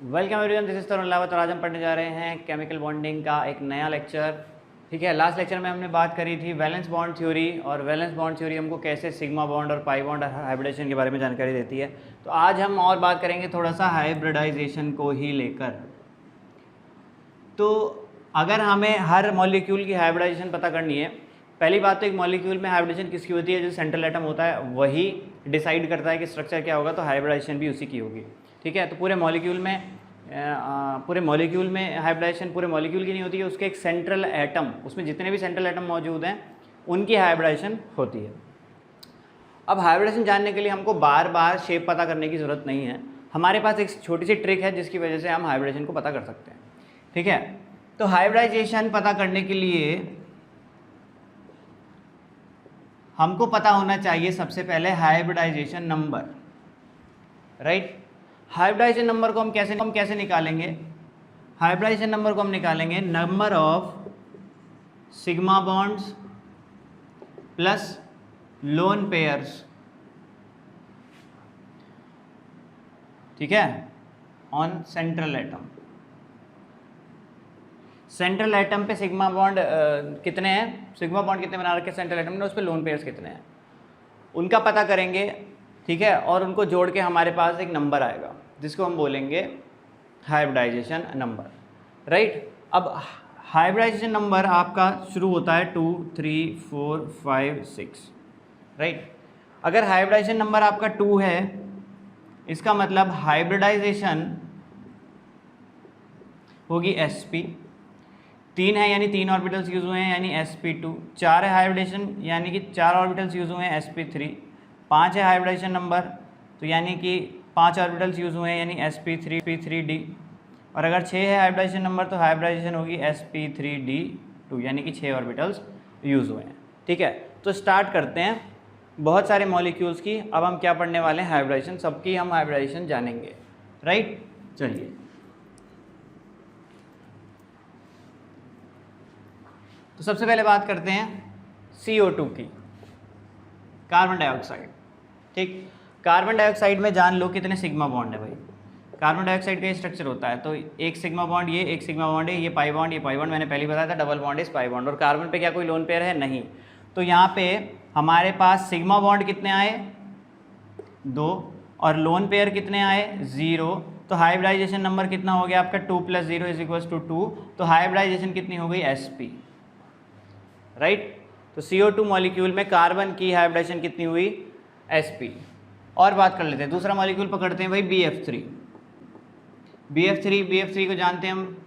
Welcome everyone, this is तरुण लावत और आज हम पढ़ने जा रहे हैं केमिकल बॉन्डिंग का एक नया लेक्चर। ठीक है, लास्ट लेक्चर में हमने बात करी थी वैलेंस बॉन्ड थ्योरी, और वैलेंस बॉन्ड थ्योरी हमको कैसे सिग्मा बॉन्ड और पाई बॉन्ड हाइब्रिडाइजेशन के बारे में जानकारी देती है। तो आज हम और बात करेंगे थोड़ा सा हाइब्रिडाइजेशन को ही लेकर। तो अगर हमें हर मॉलिक्यूल की हाइब्रिडाइजेशन पता करनी है, पहली बात तो एक मॉलिक्यूल में हाइब्रिडाइजेशन किसकी होती है? जो सेंट्रल एटम होता है वही डिसाइड करता है कि स्ट्रक्चर क्या होगा, तो हाइब्रिडाइजेशन भी उसी की होगी। ठीक है, तो पूरे मॉलिक्यूल में हाइब्रिडाइजेशन पूरे मॉलिक्यूल की नहीं होती है, उसके एक सेंट्रल एटम, उसमें जितने भी सेंट्रल एटम मौजूद हैं उनकी हाइब्रिडाइजेशन होती है। अब हाइब्रिडाइजेशन जानने के लिए हमको बार बार शेप पता करने की ज़रूरत नहीं है, हमारे पास एक छोटी सी ट्रिक है जिसकी वजह से हम हाइब्रिडाइजेशन को पता कर सकते हैं। ठीक है, तो हाइब्रिडाइजेशन पता करने के लिए हमको पता होना चाहिए सबसे पहले hybridization number, right. Hybridization number को हम कैसे निकालेंगे? हाइब्रिडाइजेशन नंबर को हम निकालेंगे number of sigma bonds plus lone pairs. ठीक है, on central atom. Central atom पे सिग्मा बॉन्ड कितने हैं, सिग्मा बॉन्ड कितने बना रखे सेंट्रल एटम ने, उस पर लोन पेयर्स कितने हैं, उनका पता करेंगे। ठीक है, और उनको जोड़ के हमारे पास एक नंबर आएगा जिसको हम बोलेंगे हाइब्रिडाइजेशन नंबर, राइट। अब हाइब्रिडाइजेशन नंबर आपका शुरू होता है 2, 3, 4, 5, 6, राइट। अगर हाइब्रिडाइजेशन नंबर आपका 2 है, इसका मतलब हाइब्रिडाइजेशन होगी sp। 3 है यानी 3 ऑर्बिटल्स यूज हुए हैं यानी sp2। 4 है हाइब्रिडेशन यानी कि 4 ऑर्बिटल्स यूज हुए हैं sp3। 5 है हाइब्रिडेशन नंबर तो यानी कि 5 ऑर्बिटल्स यूज हुए हैं यानी sp3d। और अगर 6 है हाइब्रिडेशन नंबर तो हाइब्रिडाइजेशन होगी sp3d2 यानी कि 6 ऑर्बिटल्स यूज हुए हैं। ठीक है, तो स्टार्ट करते हैं बहुत सारे मॉलिक्यूल्स की। अब हम क्या पढ़ने वाले हैं? हाइब्रिडाइजेशन, सबकी हम हाइब्रिडाइजेशन जानेंगे, राइट। चलिए, तो सबसे पहले बात करते हैं CO2 की, कार्बन डाइऑक्साइड। ठीक, कार्बन डाइऑक्साइड में जान लो कितने सिग्मा बॉन्ड है भाई। कार्बन डाइऑक्साइड का स्ट्रक्चर होता है, तो एक सिग्मा बॉन्ड, ये एक सिग्मा बॉन्ड है, ये पाई बॉन्ड, मैंने पहले बताया था, double bond is pi bond. और कार्बन पे क्या कोई लोन पेयर है? नहीं। तो यहाँ पे हमारे पास सिग्मा बॉन्ड कितने आए? 2, और लोन पेयर कितने आए? 0। तो हाइब्रिडाइजेशन नंबर कितना हो गया आपका? 2 + 0 = 2। तो हाइब्रिडाइजेशन कितनी हो गई? sp, right. तो CO2 मॉलिक्यूल में कार्बन की हाइब्रिडाइजेशन कितनी हुई? sp। और बात कर लेते हैं, दूसरा मॉलिक्यूल पकड़ते हैं भाई BF3। BF3 को जानते हैं हम।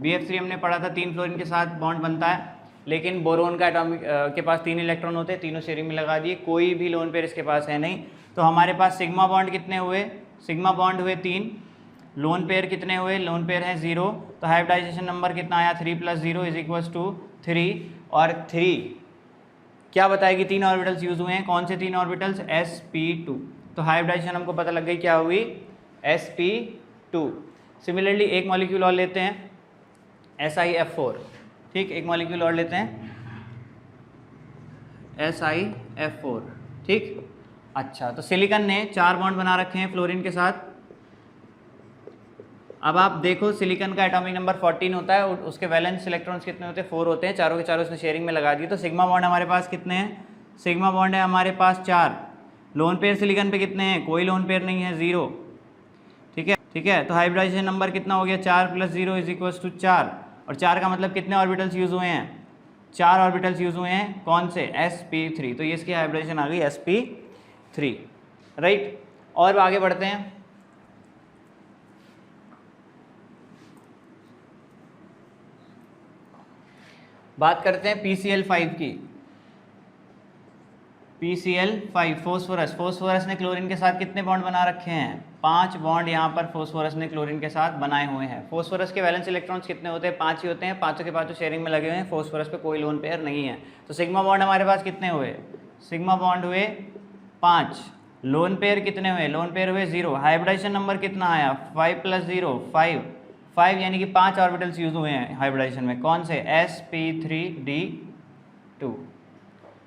BF3 हमने पढ़ा था 3 फ्लोरीन के साथ बॉन्ड बनता है, लेकिन बोरोन का एटॉमिक के पास 3 इलेक्ट्रॉन होते हैं, तीनों शेयरिंग में लगा दिए, कोई भी लोन पेयर इसके पास है नहीं। तो हमारे पास सिग्मा बॉन्ड कितने हुए? सिग्मा बॉन्ड हुए 3, लोन पेयर कितने हुए? लोन पेयर हैं 0। तो हाइब्रिडाइजेशन नंबर कितना आया? 3 + 0 = 3। और 3 क्या बताएगी? 3 ऑर्बिटल्स यूज हुए हैं। कौन से 3 ऑर्बिटल्स? sp2। तो हाइब्रिडाइजेशन हमको पता लग गई, क्या हुई? sp2। सिमिलरली एक मॉलिक्यूल और लेते हैं, SiF4। ठीक, एक मॉलिक्यूल और लेते हैं, SiF4। ठीक, अच्छा, तो सिलिकॉन ने 4 बॉन्ड बना रखे हैं फ्लोरीन के साथ। अब आप देखो, सिलिकॉन का एटॉमिक नंबर 14 होता है, उसके वैलेंस इलेक्ट्रॉन्स कितने होते हैं? 4 होते हैं। चारों के चारों उसने शेयरिंग में लगा दिए। तो सिग्मा बॉन्ड हमारे पास कितने हैं? सिग्मा बॉन्ड है हमारे पास 4। लोन पेयर सिलिकॉन पे कितने हैं? कोई लोन पेयर नहीं है, 0। ठीक है, तो हाइब्रिडाइजेशन नंबर कितना हो गया? 4 + 0 = 4। और 4 का मतलब कितने ऑर्बिटल्स यूज हुए हैं? 4 ऑर्बिटल्स यूज हुए हैं। कौन से? sp3। तो ये इसकी हाइब्रिडाइजेशन आ गई sp3, राइट। और आगे बढ़ते हैं, बात करते हैं PCl5 की। PCl5 फोस्फोरस ने क्लोरीन के साथ कितने बॉन्ड बना रखे हैं? 5 बॉन्ड यहाँ पर फोस्फोरस ने क्लोरीन के साथ बनाए हुए हैं। फोस्फोरस के वैलेंस इलेक्ट्रॉन्स कितने होते हैं? 5 ही होते हैं। पाँचों के पाँचों शेयरिंग में लगे हुए हैं, फोस्फोरस पे कोई लोन पेयर नहीं है। तो सिग्मा बॉन्ड हमारे पास कितने हुए? सिग्मा बॉन्ड हुए 5। लोन पेयर कितने हुए? लोन पेयर हुए 0। हाइब्रिडाइजेशन नंबर कितना आया? 5 + 0 5 यानी कि 5 ऑर्बिटल्स यूज हुए हैं हाइब्रिडाइजेशन में। कौन से? sp3d2,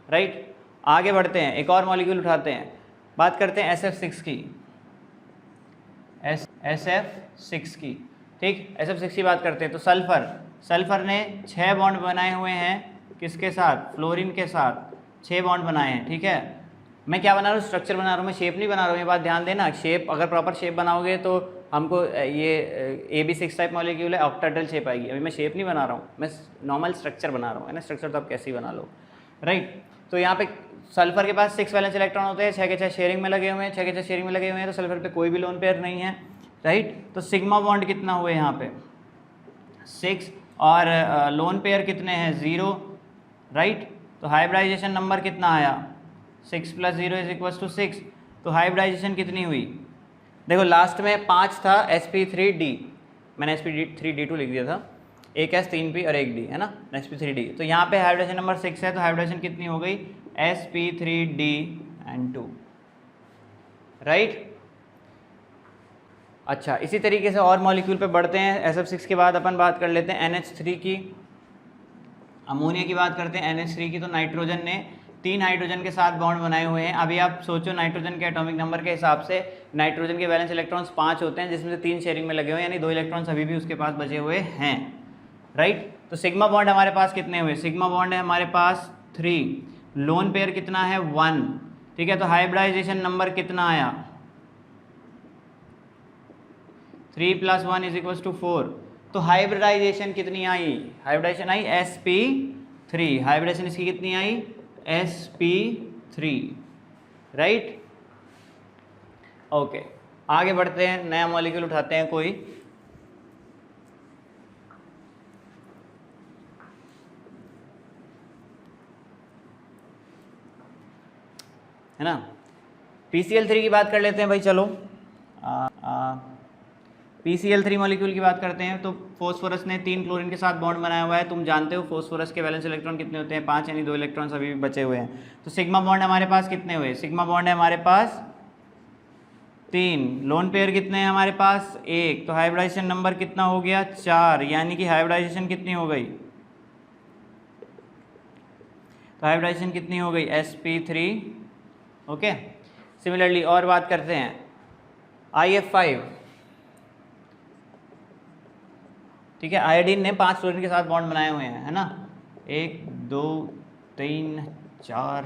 right. आगे बढ़ते हैं, एक और मॉलिक्यूल उठाते हैं, बात करते हैं SF6 की। SF6 की, ठीक। SF6 की बात करते हैं तो सल्फर ने 6 बॉन्ड बनाए हुए हैं, किसके साथ, फ्लोरीन के साथ 6 बॉन्ड बनाए हैं, ठीक है। मैं क्या बना रहा हूँ, स्ट्रक्चर बना रहा हूँ, मैं शेप नहीं बना रहा हूँ, ये बात ध्यान देना। शेप अगर प्रॉपर शेप बनाओगे तो हमको ये AB6 टाइप मॉलिक्यूल है, ऑक्टाहेड्रल शेप आएगी। अभी मैं शेप नहीं बना रहा हूँ, मैं नॉर्मल स्ट्रक्चर बना रहा हूँ, है ना। स्ट्रक्चर तो आप कैसे ही बना लो, राइट। तो यहाँ पे सल्फर के पास 6 वैलेंस इलेक्ट्रॉन होते हैं, 6 के 6 शेयरिंग में लगे हुए हैं, 6 के 6 शेयरिंग में लगे हुए हैं, तो सल्फर पे कोई भी लोन पेयर नहीं है, राइट। तो सिग्मा बॉन्ड कितना हुए यहाँ पे 6, और लोन पेयर कितने हैं 0, राइट। तो हाइब्रिडाइजेशन नंबर कितना आया 6 + 0 = 6। तो हाइब्रिडाइजेशन कितनी हुई, देखो लास्ट में 5 था sp3d, मैंने sp3d2 लिख दिया था, एक S 3p और एक D, है ना, sp3d। तो यहाँ पे हाइब्रिडेशन नंबर 6 है, तो हाइब्रिडेशन कितनी हो गई sp3d&2, राइट। अच्छा, इसी तरीके से और मॉलिक्यूल पे बढ़ते हैं। SF6 के बाद अपन बात कर लेते हैं NH3 की, अमोनिया की बात करते हैं NH3 की। तो नाइट्रोजन ने 3 हाइड्रोजन के साथ बॉन्ड बनाए हुए हैं। अभी आप सोचो नाइट्रोजन के एटॉमिक नंबर के हिसाब से नाइट्रोजन के वैलेंस इलेक्ट्रॉन्स 5 होते हैं, जिसमें से 3 शेयरिंग में लगे हुए हैं, यानी 2 इलेक्ट्रॉन्स अभी भी उसके पास बचे हुए हैं, राइट। तो सिग्मा बॉन्ड हमारे पास कितने हुए, सिग्मा बॉन्ड है हमारे पास 3, लोन पेयर कितना है 1, ठीक है। तो हाइब्रिडाइजेशन नंबर कितना आया 3 + 1 = 4। तो हाइब्रिडाइजेशन कितनी आई, हाइब्रिडाइजेशन आई sp3, हाइब्रिडेशन इसकी कितनी आई sp3, राइट। ओके, आगे बढ़ते हैं, नया मॉलिक्यूल उठाते हैं कोई, है ना। PCl3 की बात कर लेते हैं भाई, चलो PCl3 मॉलिक्यूल की बात करते हैं। तो फोस्फोरस ने 3 क्लोरीन के साथ बॉन्ड बनाया हुआ है। तुम जानते हो फोस्फोरस के वैलेंस इलेक्ट्रॉन कितने होते हैं 5, यानी 2 इलेक्ट्रॉन्स अभी भी बचे हुए हैं। तो सिग्मा बॉन्ड हमारे पास कितने हुए, सिग्मा बॉन्ड है हमारे पास 3, लोन पेयर कितने हैं हमारे पास 1, तो हाइब्रिडाइजेशन नंबर कितना हो गया 4, यानी कि हाइब्रिडाइजेशन कितनी हो गई, तो हाइब्रिडाइजेशन कितनी हो गई sp3, ओके। सिमिलरली और बात करते हैं IF5, ठीक है। आयोडीन ने 5 क्लोरीन के साथ बॉन्ड बनाए हुए हैं, है ना, 1 2 3 4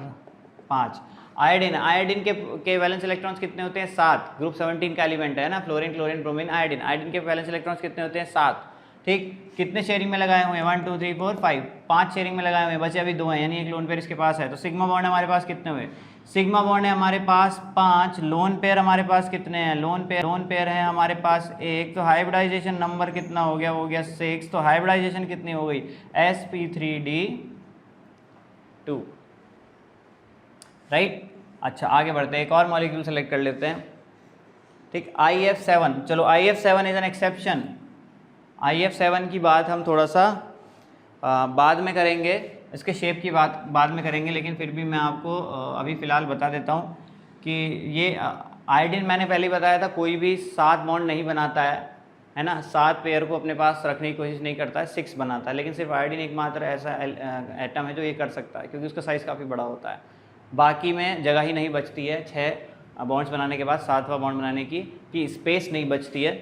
5। आयोडीन के वैलेंस इलेक्ट्रॉन्स कितने होते हैं 7, ग्रुप 17 का एलिमेंट है ना, fluorine chlorine bromine iodine. Iodine के वैलेंस इलेक्ट्रॉन्स कितने होते हैं 7, ठीक। कितने शेयरिंग में लगाए हुए हैं 1 2 3 4 5, 5 शेयरिंग में लगाए हुए हैं, बचे अभी 2 हैं, यानी एक लोन पेयर इसके पास है। तो सिग्मा बॉन्ड हमारे पास कितने हुए, सिग्मा बॉन्ड है हमारे पास 5, लोन पेयर हमारे पास कितने हैं, लोन पेयर है हमारे पास 1, तो हाइब्रिडाइजेशन नंबर कितना हो गया 6। तो हाइब्रिडाइजेशन कितनी हो गई sp3d2, राइट। अच्छा, आगे बढ़ते हैं, एक और मॉलिक्यूल सेलेक्ट कर लेते हैं, ठीक। IF7, चलो IF7 is an exception. IF7 की बात हम थोड़ा सा बाद में करेंगे, इसके शेप की बात बाद में करेंगे, लेकिन फिर भी मैं आपको अभी फ़िलहाल बता देता हूँ कि ये आयोडीन मैंने पहले बताया था कोई भी 7 बॉन्ड नहीं बनाता है ना, 7 पेयर को अपने पास रखने की कोशिश नहीं करता है, 6 बनाता है। लेकिन सिर्फ आयोडीन एकमात्र ऐसा एटम है जो ये कर सकता है, क्योंकि उसका साइज़ काफ़ी बड़ा होता है। बाकी में जगह ही नहीं बचती है 6 बॉन्ड्स बनाने के बाद 7वां बॉन्ड बनाने की स्पेस नहीं बचती है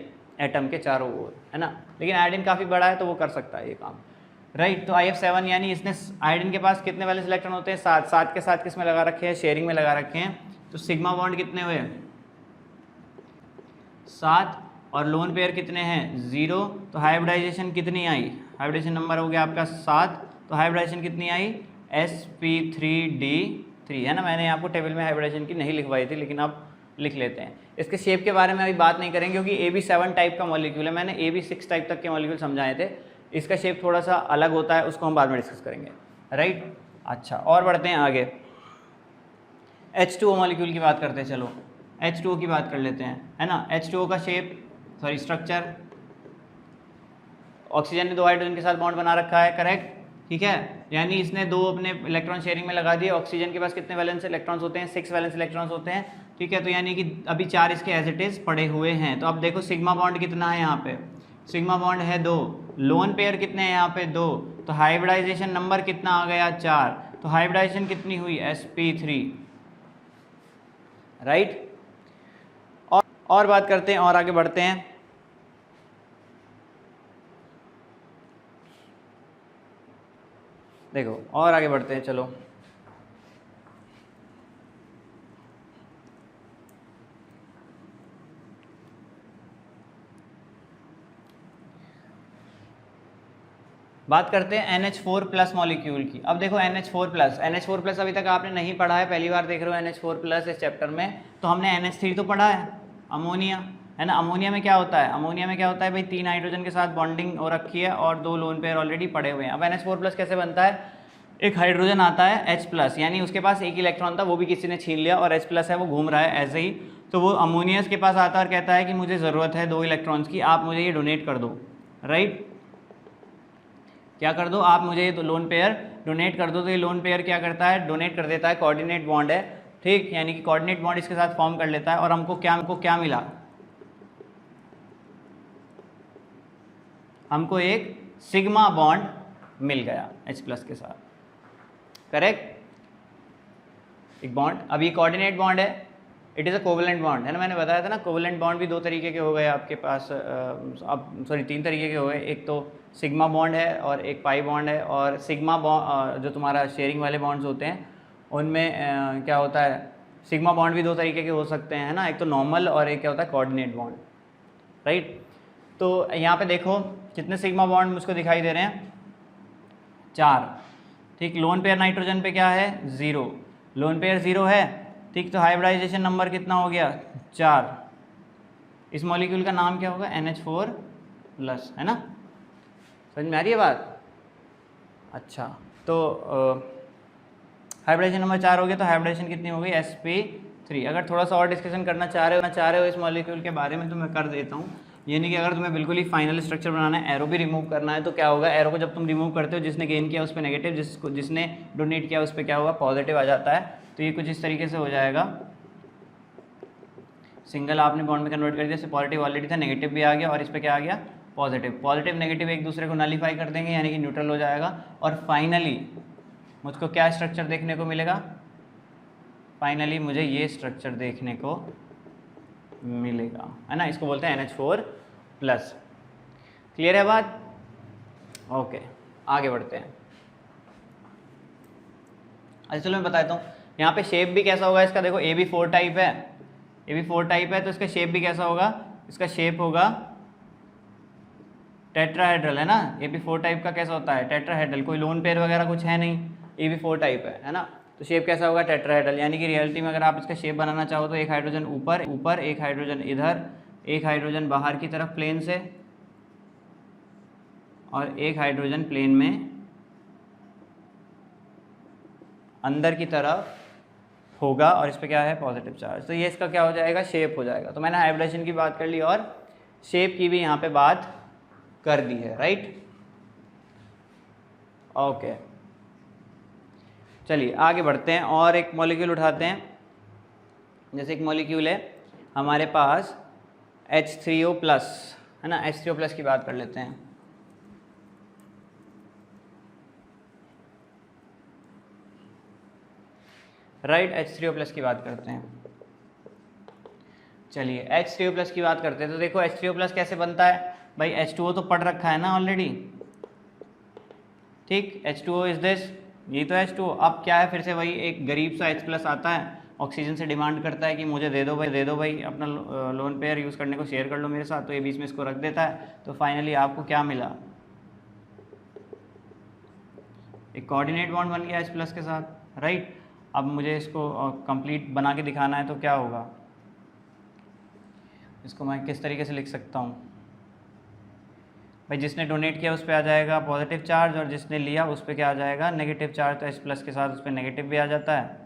एटम के चारों ओर, है ना। लेकिन आयोडीन काफ़ी बड़ा है तो वो कर सकता है ये काम, राइट। तो IF7 यानी इसने आयोडीन के पास कितने वैलेंस इलेक्ट्रॉन होते हैं 7, 7 के साथ किस में लगा रखे हैं, शेयरिंग में लगा रखे हैं। तो सिग्मा बॉन्ड कितने हुए 7, और लोन पेयर कितने हैं 0। तो हाइब्रिडाइजेशन कितनी आई, हाइब्रिडाइजेशन नंबर हो गया आपका 7, तो हाइब्रिडाइजेशन कितनी आई sp3d3, है ना। मैंने आपको टेबल में हाइब्रिडाइजेशन की नहीं लिखवाई थी, लेकिन आप लिख लेते हैं। इसके शेप के बारे में अभी बात नहीं करेंगे, क्योंकि AB7 टाइप का मॉलिक्यूल है, मैंने AB6 टाइप तक के मॉलिक्यूल समझाए थे। इसका शेप थोड़ा सा अलग होता है, उसको हम बाद में डिस्कस करेंगे, राइट। अच्छा, और बढ़ते हैं आगे, H2O मॉलिक्यूल की बात करते हैं। चलो H2O की बात कर लेते हैं, है ना। H2O का स्ट्रक्चर, ऑक्सीजन ने 2 हाइड्रोजन के साथ बॉन्ड बना रखा है, करेक्ट, ठीक है। यानी इसने 2 अपने इलेक्ट्रॉन शेयरिंग में लगा दिए। ऑक्सीजन के पास कितने वैलेंस इलेक्ट्रॉन्स होते हैं 6 वैलेंस इलेक्ट्रॉन्स होते हैं, ठीक है। तो यानी कि अभी 4 इसके एज इट इज पड़े हुए हैं। तो अब देखो सिग्मा बॉन्ड कितना है यहाँ पे, सिग्मा बॉन्ड है 2, लोन पेयर कितने हैं यहाँ पे 2, तो हाइब्रिडाइजेशन नंबर कितना आ गया 4। तो हाइब्रिडाइजेशन कितनी हुई sp3, राइट। और बात करते हैं और आगे बढ़ते हैं। देखो और आगे बढ़ते हैं, चलो बात करते हैं NH4 प्लस मॉलिक्यूल की। अब देखो NH4 प्लस अभी तक आपने नहीं पढ़ा है, पहली बार देख रहे हो NH4 प्लस इस चैप्टर में। तो हमने NH3 तो पढ़ा है, अमोनिया, है ना। अमोनिया में क्या होता है, अमोनिया में क्या होता है भाई, 3 हाइड्रोजन के साथ बॉन्डिंग हो रखी है और 2 लोन पेयर ऑलरेडी पड़े हुए हैं। अब NH4 प्लस कैसे बनता है, एक हाइड्रोजन आता है H प्लस, यानी उसके पास एक इलेक्ट्रॉन था, वो भी किसी ने छीन लिया और H प्लस है वो घूम रहा है ऐसे ही। तो वो अमोनियस के पास आता है और कहता है कि मुझे ज़रूरत है 2 इलेक्ट्रॉन्स की, आप मुझे ये डोनेट कर दो, राइट। क्या कर दो, आप मुझे ये लोन पेयर डोनेट कर दो। तो ये लोन पेयर क्या करता है, डोनेट कर देता है, कोऑर्डिनेट बॉन्ड है, ठीक, यानी कि कोऑर्डिनेट बॉन्ड इसके साथ फॉर्म कर लेता है। और हमको क्या मिला, हमको एक सिग्मा बॉन्ड मिल गया H प्लस के साथ, करेक्ट, एक बॉन्ड। अब ये कोऑर्डिनेट बॉन्ड है, it is a covalent bond, है ना। मैंने बताया था ना, कोवेलेंट बॉन्ड भी 2 तरीके के हो गए आपके पास, अब सॉरी 3 तरीके के हो गए। एक तो सिग्मा बॉन्ड है और एक पाई बॉन्ड है। और सिग्मा बॉन्ड जो तुम्हारा शेयरिंग वाले बॉन्ड्स होते हैं उनमें क्या होता है, सिग्मा बॉन्ड भी 2 तरीके के हो सकते हैं, है ना। एक तो नॉर्मल और एक क्या होता है कोऑर्डिनेट बॉन्ड, राइट। तो यहाँ पे देखो कितने सिग्मा बॉन्ड मुझको दिखाई दे रहे हैं, 4, ठीक। लोन पेयर नाइट्रोजन पे क्या है, 0, लोन पेयर 0 है, ठीक। तो हाइब्रिडाइजेशन नंबर कितना हो गया, 4। इस मॉलिक्यूल का नाम क्या होगा, NH4 प्लस, है ना। समझ में आ रही है बात, अच्छा। तो हाइब्रिडाइजेशन नंबर 4 हो गया, तो हाइब्रिडाइजेशन कितनी हो गई, sp3। अगर थोड़ा सा और डिस्कशन करना चाह रहे हो इस मॉलिक्यूल के बारे में तो मैं कर देता हूँ। ये नहीं कि अगर तुम्हें बिल्कुल ही फाइनल स्ट्रक्चर बनाना है, एरो भी रिमूव करना है, तो क्या होगा, एरो को जब तुम रिमूव करते हो, जिसने गेन किया उस पर नेगेटिव, जिसने डोनेट किया उस पर क्या होगा, पॉजिटिव आ जाता है। तो ये कुछ इस तरीके से हो जाएगा, सिंगल आपने बॉन्ड में कन्वर्ट कर दिया, इससे पॉजिटिव ऑलरेडी था, नेगेटिव भी आ गया और इस पर क्या आ गया, पॉजिटिव। पॉजिटिव नेगेटिव एक दूसरे को नलीफाई कर देंगे, यानी कि न्यूट्रल हो जाएगा। और फाइनली मुझको क्या स्ट्रक्चर देखने को मिलेगा, फाइनली मुझे ये स्ट्रक्चर देखने को मिलेगा, है ना। इसको बोलते हैं NH4 प्लस। क्लियर है बात, ओके। आगे बढ़ते हैं। अच्छा चलो मैं बताता हूँ, यहाँ पे शेप भी कैसा होगा इसका। देखो AB4 टाइप है, AB4 टाइप है, तो इसका शेप भी कैसा होगा, इसका शेप होगा टेट्राहेड्रल, है ना। AB4 टाइप का कैसा होता है, टेट्राहेड्रल, कोई लोन पेयर वगैरह कुछ है नहीं, AB4 टाइप है ना। तो शेप कैसा होगा, टेट्राहेड्रल। यानी कि रियलिटी में अगर आप इसका शेप बनाना चाहो तो एक हाइड्रोजन ऊपर, एक हाइड्रोजन इधर, एक हाइड्रोजन बाहर की तरफ प्लेन से, और एक हाइड्रोजन प्लेन में अंदर की तरफ होगा, और इस पर क्या है, पॉजिटिव चार्ज। तो ये इसका क्या हो जाएगा, शेप हो जाएगा। तो मैंने हाइब्रिडेशन की बात कर ली और शेप की भी यहाँ पे बात कर दी है, राइट, ओके। चलिए आगे बढ़ते हैं और एक मॉलिक्यूल उठाते हैं। जैसे एक मॉलिक्यूल है हमारे पास H3O प्लस, है ना। H3O प्लस की बात कर लेते हैं। राइट, H3O प्लस की बात करते हैं। चलिए H3O प्लस की बात करते हैं। तो देखो H3O प्लस कैसे बनता है भाई, H2O तो पढ़ रखा है ना ऑलरेडी, ठीक। H2O इज दिस, यही तो H2O। अब क्या है, फिर से वही एक गरीब सा H प्लस आता है, ऑक्सीजन से डिमांड करता है कि मुझे दे दो भाई, अपना लोन पेयर यूज़ करने को शेयर कर लो मेरे साथ। तो ये बीच में इसको रख देता है। तो फाइनली आपको क्या मिला, एक कोऑर्डिनेट बॉन्ड बन गया H प्लस के साथ, राइट। अब मुझे इसको कंप्लीट बना के दिखाना है, तो क्या होगा, इसको मैं किस तरीके से लिख सकता हूँ भाई, जिसने डोनेट किया उस पर आ जाएगा पॉजिटिव चार्ज, और जिसने लिया उस पर क्या आ जाएगा, नेगेटिव चार्ज। तो H प्लस के साथ उस पर नेगेटिव भी आ जाता है,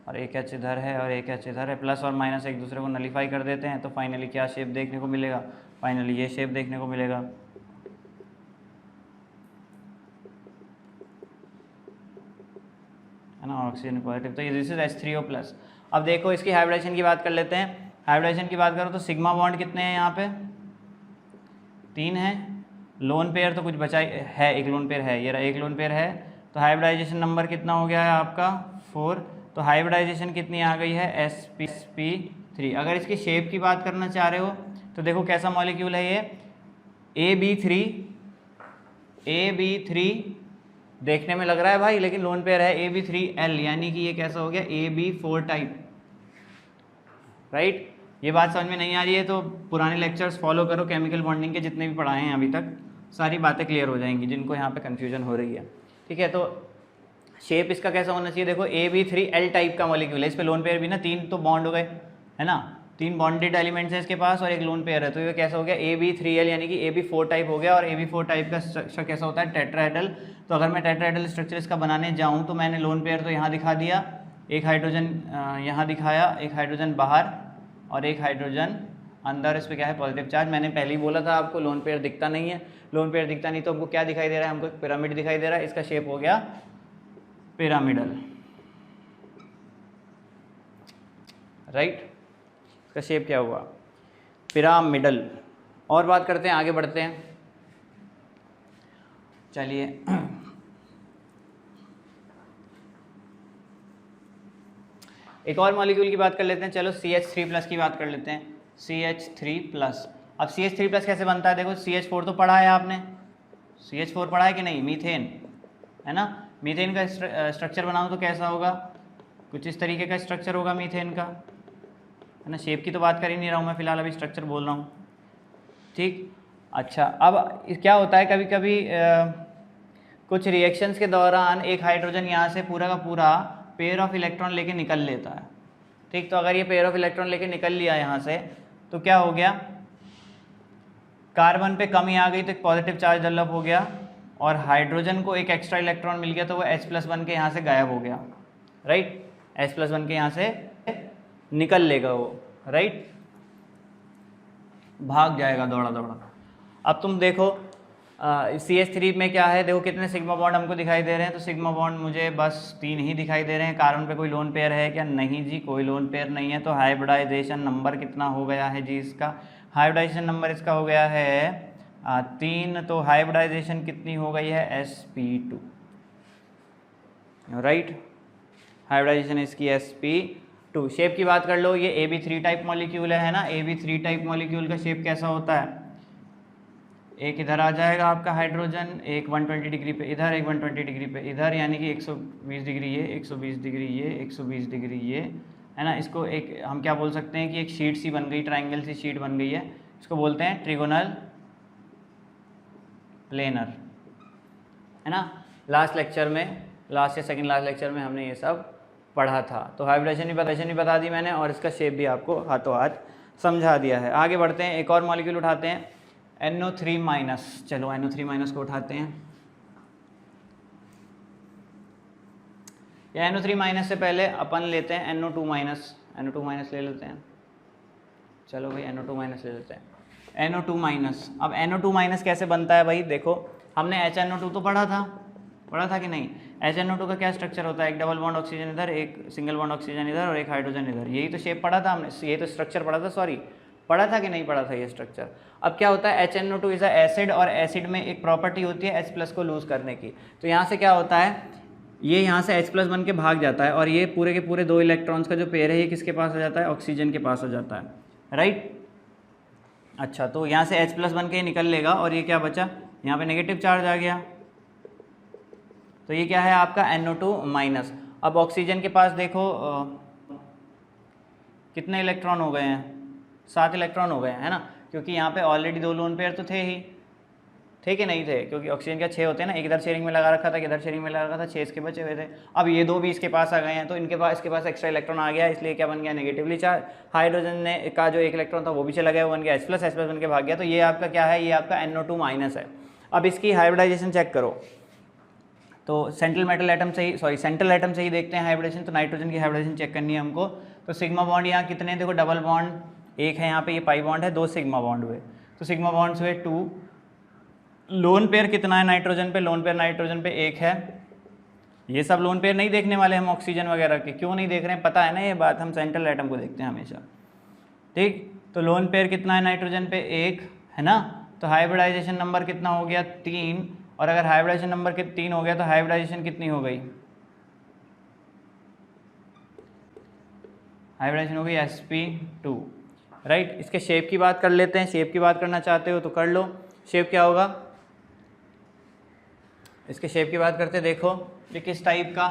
और एक H इधर है और एक H इधर है, प्लस और माइनस एक दूसरे को नलीफाई कर देते हैं। तो फाइनली क्या शेप देखने को मिलेगा, फाइनली ये शेप देखने को मिलेगा, है ना, ऑक्सीजन पॉजिटिव। तो ये दिस इज H3O प्लस। अब देखो इसकी हाइब्रिडेशन की बात कर लेते हैं। हाइब्रिडेशन की बात करो तो सिग्मा बॉन्ड कितने हैं यहाँ पे, 3 है। लोन पेयर तो कुछ बचा है, एक लोन पेयर है, ये रहा एक लोन पेयर है। तो हाइब्रिडाइजेशन नंबर कितना हो गया है आपका, 4। तो हाइब्रिडाइजेशन कितनी आ गई है, sp 3। अगर इसकी शेप की बात करना चाह रहे हो तो देखो कैसा मॉलिक्यूल है ये, AB3 देखने में लग रहा है भाई, लेकिन लोन पेयर है AB3L, यानी कि ये कैसा हो गया AB4 टाइप, राइट। ये बात समझ में नहीं आ रही है तो पुराने लेक्चर्स फॉलो करो, केमिकल बॉन्डिंग के जितने भी पढ़ाए हैं अभी तक, सारी बातें क्लियर हो जाएंगी जिनको यहाँ पे कन्फ्यूजन हो रही है, ठीक है। तो शेप इसका कैसा होना चाहिए, देखो AB3L टाइप का मॉलिक्यूल है, इस पे लोन पेयर भी ना 3 तो बॉन्ड हो गए, है ना, 3 बॉन्डेड एलिमेंट्स है इसके पास और एक लोन पेयर है, तो ये कैसा हो गया AB3L, यानी कि AB4 टाइप हो गया। और AB4 टाइप का स्ट्रक्चर कैसा होता है, टेट्राहेड्रल। तो अगर मैं टेट्राहेड्रल स्ट्रक्चर इसका बनाने जाऊँ तो मैंने लोन पेयर तो यहाँ दिखा दिया, एक हाइड्रोजन यहाँ दिखाया, एक हाइड्रोजन बाहर और एक हाइड्रोजन अंदर, इस पर क्या है पॉजिटिव चार्ज। मैंने पहले ही बोला था आपको लोन पेयर दिखता नहीं है, लोन पेयर दिखता नहीं तो हमको क्या दिखाई दे रहा है, हमको पिरामिड दिखाई दे रहा है, इसका शेप हो गया पिरामिडल, राइट। इसका शेप क्या हुआ, पिरामिडल। और बात करते हैं, आगे बढ़ते हैं, चलिए एक और मॉलिक्यूल की बात कर लेते हैं, चलो CH3+ की बात कर लेते हैं, CH3+। अब CH3+ कैसे बनता है, देखो CH4 तो पढ़ा है आपने, CH4 पढ़ा है कि नहीं, मीथेन, है ना। मीथेन का स्ट्रक्चर बनाओ तो कैसा होगा, कुछ इस तरीके का स्ट्रक्चर होगा मीथेन का, है ना। शेप की तो बात कर ही नहीं रहा हूँ मैं, फिलहाल अभी स्ट्रक्चर बोल रहा हूँ, ठीक। अच्छा, अब क्या होता है कभी कभी कुछ रिएक्शंस के दौरान एक हाइड्रोजन यहाँ से पूरा का पूरा पेयर ऑफ इलेक्ट्रॉन लेके निकल लेता है, ठीक। तो अगर ये पेयर ऑफ इलेक्ट्रॉन लेके निकल लिया यहाँ से तो क्या हो गया, कार्बन पे कमी आ गई तो एक पॉजिटिव चार्ज डेवलप हो गया और हाइड्रोजन को एक एक्स्ट्रा इलेक्ट्रॉन मिल गया तो वो H+ बन के यहाँ से गायब हो गया, राइट। H+ बन के यहाँ से निकल लेगा वो, राइट, भाग जाएगा दौड़ा दौड़ा। अब तुम देखो CH3 में क्या है, देखो कितने सिग्मा बॉन्ड हमको दिखाई दे रहे हैं, तो सिग्मा बॉन्ड मुझे बस 3 ही दिखाई दे रहे हैं। कार्बन पे कोई लोन पेयर है क्या, नहीं जी, कोई लोन पेयर नहीं है। तो हाइब्रिडाइजेशन नंबर कितना हो गया है जी, इसका हाइब्रिडाइजेशन नंबर इसका हो गया है 3। तो हाइब्रिडाइजेशन कितनी हो गई है, sp2, राइट। हाइब्रिडाइजेशन इसकी sp2। शेप की बात कर लो, ये AB3 टाइप मॉलिक्यूल है ना, AB3 टाइप मॉलिक्यूल का शेप कैसा होता है, एक इधर आ जाएगा आपका हाइड्रोजन, एक 120 डिग्री पे इधर, एक 120 डिग्री पे इधर, यानी कि 120 डिग्री ये, 120 डिग्री ये, 120 डिग्री ये, है ना। इसको एक हम क्या बोल सकते हैं कि एक शीट सी बन गई, ट्राइंगल सी शीट बन गई है, इसको बोलते हैं ट्रिगोनल प्लेनर, है ना। लास्ट लेक्चर में, लास्ट या सेकंड लास्ट लेक्चर में हमने ये सब पढ़ा था। तो हाइब्रिडाइजेशन भी बता दी मैंने और इसका शेप भी आपको हाथों हाथ समझा दिया है। आगे बढ़ते हैं, एक और मॉलिक्यूल उठाते हैं, NO3-। चलो NO3- को उठाते हैं, या NO3- से पहले अपन लेते हैं NO2- ले लेते हैं। चलो भाई NO2- ले लेते हैं, NO2-। अब NO2- कैसे बनता है भाई, देखो हमने HNO2 तो पढ़ा था कि नहीं। HNO2 का क्या स्ट्रक्चर होता है, एक डबल बॉन्ड ऑक्सीजन इधर, एक सिंगल बॉन्ड ऑक्सीजन इधर और एक हाइड्रोजन इधर, यही तो शेप पढ़ा था हमने, यही तो स्ट्रक्चर पढ़ा था, सॉरी पढ़ा था कि नहीं पढ़ा था ये स्ट्रक्चर। अब क्या होता है, HNO2 इज अ एसिड, और एसिड में एक प्रॉपर्टी होती है H+ को लूज करने की। तो यहाँ से क्या होता है, ये यहाँ से H+ बन के भाग जाता है और ये पूरे के पूरे 2 इलेक्ट्रॉन्स का जो पेयर है ये किसके पास आ जाता है, ऑक्सीजन के पास आ जाता है, राइट। अच्छा, तो यहाँ से H+ बन के निकल लेगा और ये क्या बचा, यहाँ पे नेगेटिव चार्ज आ गया, तो ये क्या है आपका NO2-। अब ऑक्सीजन के पास देखो कितने इलेक्ट्रॉन हो गए हैं, 7 इलेक्ट्रॉन हो गए हैं, है ना, क्योंकि यहाँ पे ऑलरेडी 2 लोन पेयर तो थे ही, थे कि नहीं थे, क्योंकि ऑक्सीजन का 6 होते हैं ना, एक इधर शेयरिंग में लगा रखा था, इधर शेयरिंग में लगा रखा था, 6 इसके बचे हुए थे। अब ये 2 भी इसके पास आ गए हैं तो इसके पास एक्स्ट्रा इलेक्ट्रॉन आ गया, इसलिए क्या बन गया, नेगेटिवली चार्ज। हाइड्रोजन ने का जो 1 इलेक्ट्रॉन था वो भी चला गया, वो बन गया H+ बन के भाग गया। तो ये आपका क्या है, ये आपका NO2- है। अब इसकी हाइब्रिडाइजेशन चेक करो, तो सेंट्रल एटम से ही देखते हैं हाइब्रिडेशन। तो नाइट्रोजन की हाइब्रिडेशन चेक करनी है हमको। तो सिग्मा बॉन्ड यहाँ कितने हैं, देखो डबल बॉन्ड एक है यहाँ पे, ये पाई बॉन्ड है, 2 सिग्मा बॉन्ड हुए, तो सिग्मा बॉन्ड्स हुए 2। लोन पेयर कितना है नाइट्रोजन पे, लोन पेयर नाइट्रोजन पे 1 है। ये सब लोन पेयर नहीं देखने वाले हम ऑक्सीजन वगैरह के, क्यों नहीं देख रहे हैं पता है ना ये बात, हम सेंट्रल एटम को देखते हैं हमेशा, ठीक। तो लोन पेयर कितना है नाइट्रोजन पे, 1 है ना। तो हाइब्रिडाइजेशन नंबर कितना हो गया, 3। और अगर हाइब्रिडाइजेशन नंबर 3 हो गया तो हाइब्रिडाइजेशन कितनी हो गई, हाइब्रिडाइजेशन हो गई sp2, राइट। इसके शेप की बात कर लेते हैं, शेप की बात करना चाहते हो तो कर लो। शेप क्या होगा, इसके शेप की बात करते, देखो ये किस टाइप का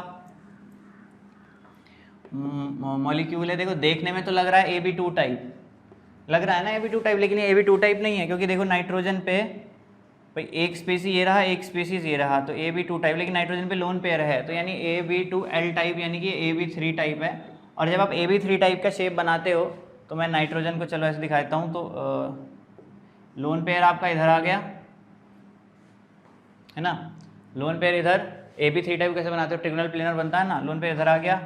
मॉलिक्यूल है। देखो देखने में तो लग रहा है Ab2 टाइप, लग रहा है ना Ab2 टाइप, लेकिन ये Ab2 टाइप नहीं है, क्योंकि देखो नाइट्रोजन पे भाई एक स्पीसीज ये रहा, एक स्पीसीज ये रहा, तो Ab2 टाइप, लेकिन नाइट्रोजन पे लोन पेयर है, तो यानी Ab2L टाइप, यानी कि Ab3 टाइप है। और जब आप Ab3 टाइप का शेप बनाते हो तो मैं नाइट्रोजन को चलो ऐसे दिखाता हूँ, तो लोन पेयर आपका इधर आ गया है ना, लोन पेयर इधर। Ab3 टाइप कैसे बनाते हो, ट्रिगोनल प्लेनर बनता है ना, लोन पेयर इधर आ गया,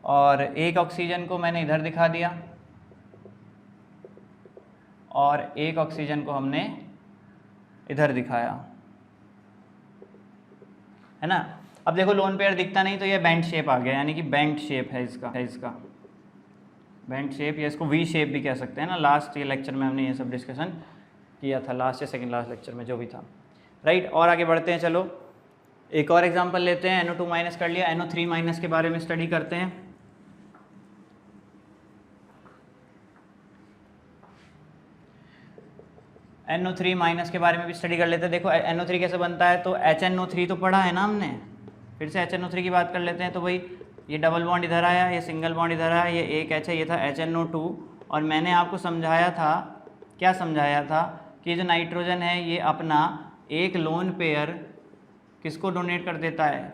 और एक ऑक्सीजन को मैंने इधर दिखा दिया, और एक ऑक्सीजन को हमने इधर दिखाया, है ना। अब देखो लोन पेयर दिखता नहीं तो ये बेंट शेप आ गया, यानी कि बेंट शेप है इसका बेंट शेप, या इसको वी शेप भी कह सकते हैं ना। लास्ट ये लेक्चर में हमने ये सब डिस्कशन किया था, लास्ट या सेकंड लास्ट लेक्चर में जो भी था, राइट। और आगे बढ़ते हैं, चलो एक और एग्जांपल लेते हैं। NO2 माइनस कर लिया, NO3 माइनस के बारे में स्टडी करते हैं। NO3 माइनस के बारे में भी स्टडी कर लेते हैं। देखो NO3 कैसे बनता है, तो HNO3 तो पढ़ा है ना हमने, फिर से HNO3 की बात कर लेते हैं। तो भाई ये डबल बॉन्ड इधर आया, ये सिंगल बॉन्ड इधर आया, ये एक H है, ये था HNO2। और मैंने आपको समझाया था, क्या समझाया था, कि जो नाइट्रोजन है ये अपना एक लोन पेयर किसको डोनेट कर देता है,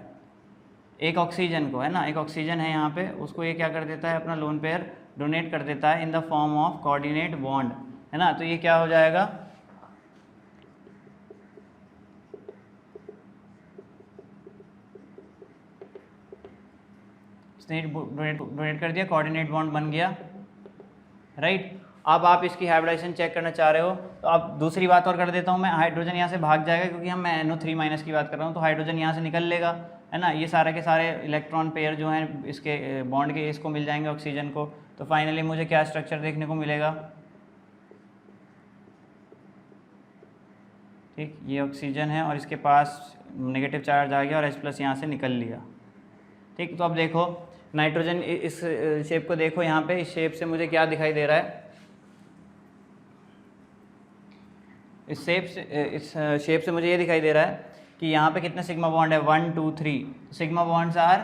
एक ऑक्सीजन को, है ना। एक ऑक्सीजन है यहाँ पे, उसको ये क्या कर देता है, अपना लोन पेयर डोनेट कर देता है in the form of coordinate bond, है ना। तो ये क्या हो जाएगा, डोनेट कर दिया, कोऑर्डिनेट बॉन्ड बन गया, राइट। अब आप इसकी हाइब्रिडाइजेशन चेक करना चाह रहे हो, तो अब दूसरी बात और कर देता हूँ मैं, हाइड्रोजन यहाँ से भाग जाएगा, क्योंकि मैं NO3 माइनस की बात कर रहा हूँ, तो हाइड्रोजन यहाँ से निकल लेगा, है ना। ये सारे के सारे इलेक्ट्रॉन पेयर जो हैं इसके बॉन्ड के, इसको मिल जाएंगे ऑक्सीजन को। तो फाइनली मुझे क्या स्ट्रक्चर देखने को मिलेगा, ठीक, ये ऑक्सीजन है और इसके पास नेगेटिव चार्ज आ गया और H+ यहाँ से निकल लिया, ठीक। तो अब देखो नाइट्रोजन इस शेप को देखो, यहाँ पे इस शेप से मुझे क्या दिखाई दे रहा है, इस शेप से मुझे ये दिखाई दे रहा है कि यहाँ पे कितने सिग्मा बॉन्ड है, 1 2 3, sigma bonds are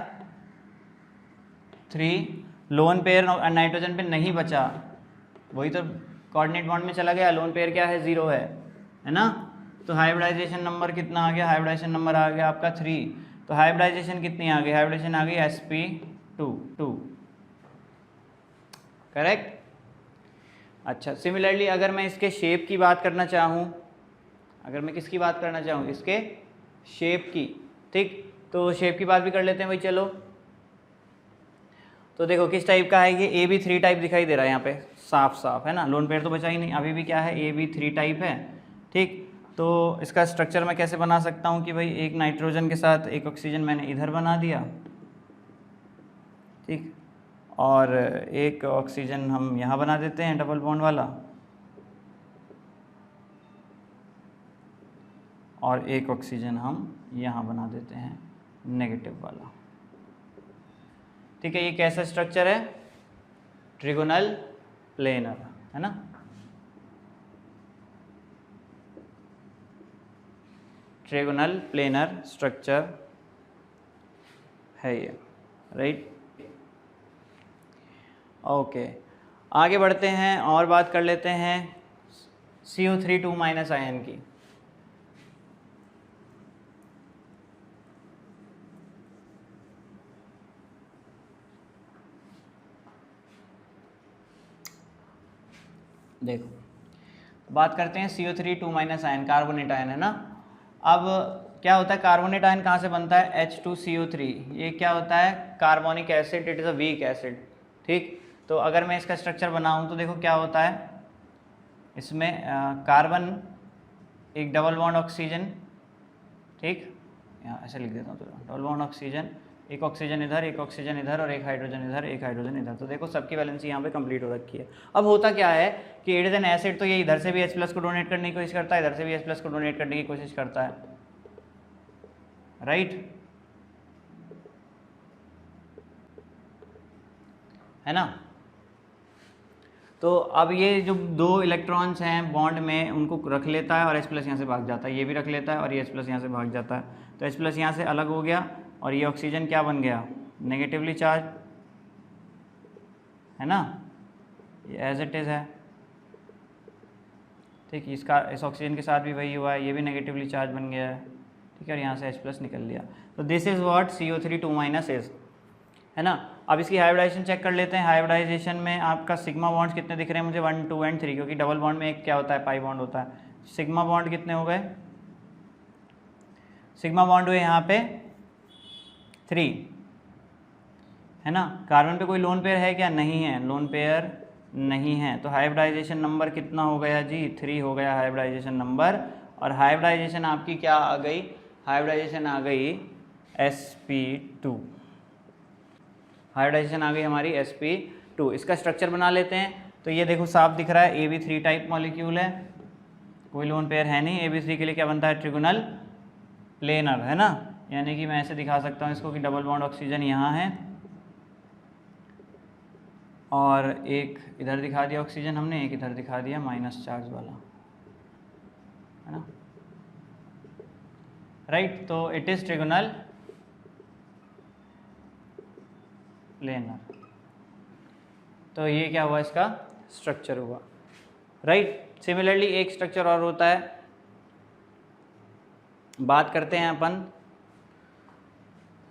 3, lone pair nitrogen पे नहीं बचा, वही तो कोऑर्डिनेट बॉन्ड में चला गया, लोन पेयर क्या है, 0 है ना। तो हाइब्रिडाइजेशन नंबर कितना आ गया, हाइब्रिडाइजेशन नंबर आ गया आपका 3। तो हाइब्रिडाइजेशन कितनी आ गई, हाइब्रिडाइजेशन आ गई sp2, करेक्ट। अच्छा, सिमिलरली अगर मैं इसके शेप की बात करना चाहूँ, अगर मैं किसकी बात करना चाहूँ, इसके शेप की, ठीक, तो शेप की बात भी कर लेते हैं भाई, चलो। तो देखो किस टाइप का है ये, Ab3 टाइप दिखाई दे रहा है यहाँ पे, साफ साफ, है ना। लोन पेयर तो बचा ही नहीं, अभी भी क्या है, Ab3 टाइप है, ठीक। तो इसका स्ट्रक्चर मैं कैसे बना सकता हूँ कि भाई एक नाइट्रोजन के साथ एक ऑक्सीजन मैंने इधर बना दिया, ठीक, और एक ऑक्सीजन हम यहाँ बना देते हैं डबल बॉन्ड वाला, और एक ऑक्सीजन हम यहाँ बना देते हैं नेगेटिव वाला, ठीक है। ये कैसा स्ट्रक्चर है, ट्रिगोनल प्लेनर, है ना। ट्रिगोनल प्लेनर स्ट्रक्चर है ये, राइट। ओके, आगे बढ़ते हैं और बात कर लेते हैं CO3 2 माइनस आयन की। देखो बात करते हैं CO3 2 minus ion, carbonate ion, है ना। अब क्या होता है, कार्बोनेट आयन कहाँ से बनता है, H2CO3, ये क्या होता है, carbonic acid, it is a weak acid, ठीक। तो अगर मैं इसका स्ट्रक्चर बनाऊँ तो देखो क्या होता है, इसमें कार्बन, एक डबल बॉन्ड ऑक्सीजन, ठीक, यहाँ ऐसे लिख देता हूँ, तो डबल बॉन्ड ऑक्सीजन, एक ऑक्सीजन इधर, एक ऑक्सीजन इधर, और एक हाइड्रोजन इधर, एक हाइड्रोजन इधर। तो देखो सबकी वैलेंसी यहाँ पे कंप्लीट हो रखी है। अब होता क्या है कि इट इज एन एसिड, तो ये इधर से भी H+ को डोनेट करने की कोशिश करता है, इधर से भी H+ को डोनेट करने की कोशिश करता है, राइट, है ना। तो अब ये जो दो इलेक्ट्रॉन्स हैं बॉन्ड में उनको रख लेता है और H प्लस यहाँ से भाग जाता है, ये भी रख लेता है और ये H प्लस यहाँ से भाग जाता है। तो H प्लस यहाँ से अलग हो गया और ये ऑक्सीजन क्या बन गया, नेगेटिवली चार्ज, है ना, ये एज इट इज़ है। ठीक, इसका इस ऑक्सीजन के साथ भी वही हुआ है, ये भी नेगेटिवली चार्ज बन गया है। ठीक है, और यहाँ से H प्लस निकल लिया। तो this is what CO3 2- is, है ना। अब इसकी हाइब्रिडाइजेशन चेक कर लेते हैं। हाइब्रिडाइजेशन में आपका सिग्मा बॉन्ड्स कितने दिख रहे हैं मुझे, 1, 2 एंड 3, क्योंकि डबल बॉन्ड में एक क्या होता है, पाई बॉन्ड होता है। सिग्मा बॉन्ड कितने हो गए, सिग्मा बॉन्ड हुए यहाँ पे 3, है ना। कार्बन पे कोई लोन पेयर है क्या, नहीं है, लोन पेयर नहीं है। तो हाइब्रिडाइजेशन नंबर कितना हो गया जी, 3 हो गया हाइब्रिडाइजेशन नंबर। और हाइब्रिडाइजेशन आपकी क्या आ गई, हाइब्रिडाइजेशन आ गई sp2, हाइब्रिडाइजेशन आ गई हमारी sp2। इसका स्ट्रक्चर बना लेते हैं। तो ये देखो साफ दिख रहा है, AB3 टाइप मॉलिक्यूल है, कोई लोन पेयर है नहीं। AB3 के लिए क्या बनता है, ट्रिगोनल प्लेनर, है ना। यानी कि मैं ऐसे दिखा सकता हूँ इसको कि डबल बॉन्ड ऑक्सीजन यहाँ है और एक इधर दिखा दिया ऑक्सीजन हमने, एक इधर दिखा दिया माइनस चार्ज वाला, है ना, राइट। तो इट इज़ ट्रिगोनल प्लेनर। तो ये क्या हुआ, इसका स्ट्रक्चर हुआ, राइट। सिमिलरली एक स्ट्रक्चर और होता है, बात करते हैं अपन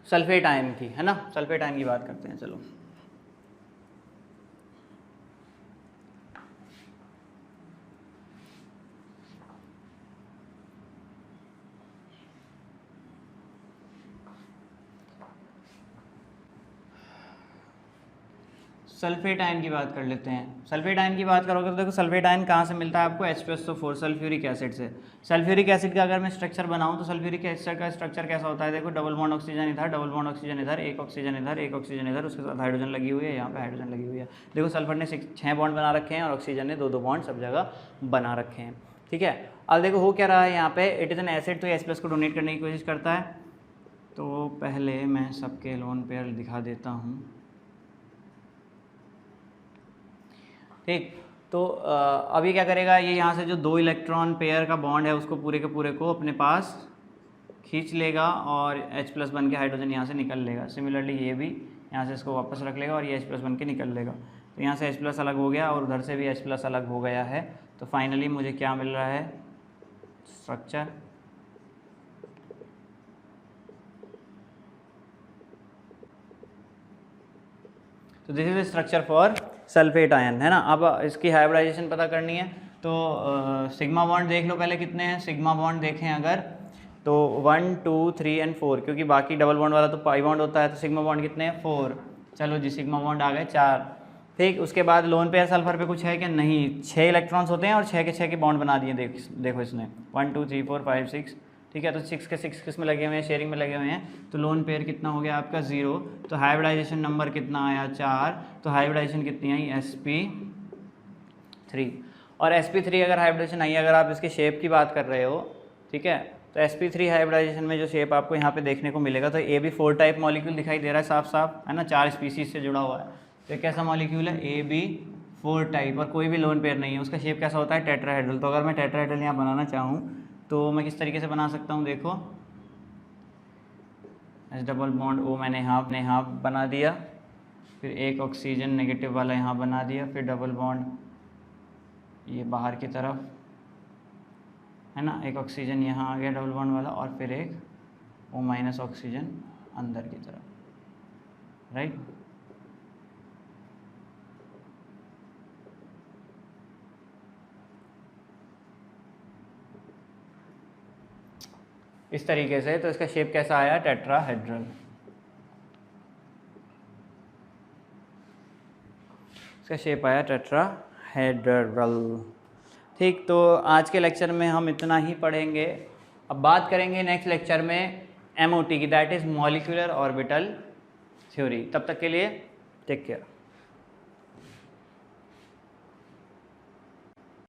सल्फेट आयन की, है ना, सल्फेट आयन की बात करते हैं। चलो सल्फेट आयन की बात कर लेते हैं। सल्फेट आयन की बात करोगे तो देखो सल्फेट आयन कहाँ से मिलता है आपको, H2SO4 सल्फ्यूरिक एसिड से। सल्फ्यूरिक एसिड का अगर मैं स्ट्रक्चर बनाऊँ तो सल्फ्यूरिक एसिड का स्ट्रक्चर कैसा होता है, देखो डबल बॉन्ड ऑक्सीजन इधर, डबल बॉन्ड ऑक्सीजन इधर, एक ऑक्सीजन इधर, एक ऑक्सीजन इधर, उसके साथ हाइड्रोजन लगी हुई है, यहाँ पे हाइड्रोजन लगी हुई है। देखो सल्फर ने 6 बॉन्ड बना रखे हैं और ऑक्सीजन ने 2-2 बॉन्ड सब जगह बना रखे हैं। ठीक है, अब देखो हो क्या रहा है यहाँ पे, इट इज़ एन एसिड, तो H+ को डोनेट करने की कोशिश करता है। तो पहले मैं सबके लोन पेयर दिखा देता हूँ। ठीक, तो अभी क्या करेगा ये, यहाँ से जो 2 इलेक्ट्रॉन पेयर का बॉन्ड है उसको पूरे के पूरे को अपने पास खींच लेगा और H+ बन के हाइड्रोजन यहाँ से निकल लेगा। सिमिलरली ये भी यहाँ से इसको वापस रख लेगा और ये H+ बन के निकल लेगा। तो यहाँ से H+ अलग हो गया और उधर से भी H+ अलग हो गया है। तो फाइनली मुझे क्या मिल रहा है, स्ट्रक्चर। तो this is structure for sulphate ion, है ना। अब इसकी हाइब्रिडाइजेशन पता करनी है तो सिग्मा बॉन्ड देख लो पहले कितने हैं। सिग्मा बॉन्ड देखें अगर तो 1, 2, 3 एंड 4, क्योंकि बाकी डबल बॉन्ड वाला तो पाई बॉन्ड होता है। तो सिग्मा बॉन्ड कितने हैं, 4। चलो जी, सिग्मा बॉन्ड आ गए 4। ठीक, उसके बाद लोन पेयर सल्फर पे कुछ है क्या, नहीं। 6 इलेक्ट्रॉन्स होते हैं और 6 के 6 के बॉन्ड बना दिए। देखो इसने 1, 2, 3, 4, 5, 6। ठीक है, तो 6 के 6 किस में लगे हुए हैं, शेयरिंग में लगे हुए हैं। तो लोन पेयर कितना हो गया आपका, 0। तो हाइब्रिडाइजेशन नंबर कितना आया, 4। तो हाइब्रिडाइजेशन कितनी आई, sp3। और sp3 अगर हाइब्रिडाइजेशन आई, अगर आप इसके शेप की बात कर रहे हो, ठीक है, तो sp3 हाइब्रिडाइजेशन में जो शेप आपको यहाँ पे देखने को मिलेगा, तो AB4 टाइप मॉलिक्यूल दिखाई दे रहा है साफ साफ, है ना, 4 स्पीसीज से जुड़ा हुआ है। तो ये कैसा मॉलिक्यूल है, AB4 टाइप, और कोई भी लोन पेयर नहीं है। उसका शेप कैसा होता है, टेट्राहेड्रल। तो अगर मैं टेट्राहेड्रल यहाँ बनाना चाहूँ तो मैं किस तरीके से बना सकता हूँ, देखो H डबल बॉन्ड O मैंने यहाँ बना दिया, फिर एक ऑक्सीजन नेगेटिव वाला यहाँ बना दिया, फिर डबल बॉन्ड ये बाहर की तरफ, है ना, एक ऑक्सीजन यहाँ आ गया डबल बॉन्ड वाला, और फिर एक O- ऑक्सीजन अंदर की तरफ, राइट। इस तरीके से। तो इसका शेप कैसा आया, टेट्राहेड्रल। इसका शेप आया टेट्राहेड्रल। ठीक, तो आज के लेक्चर में हम इतना ही पढ़ेंगे। अब बात करेंगे नेक्स्ट लेक्चर में MOT की, that is molecular orbital theory. तब तक के लिए टेक केयर।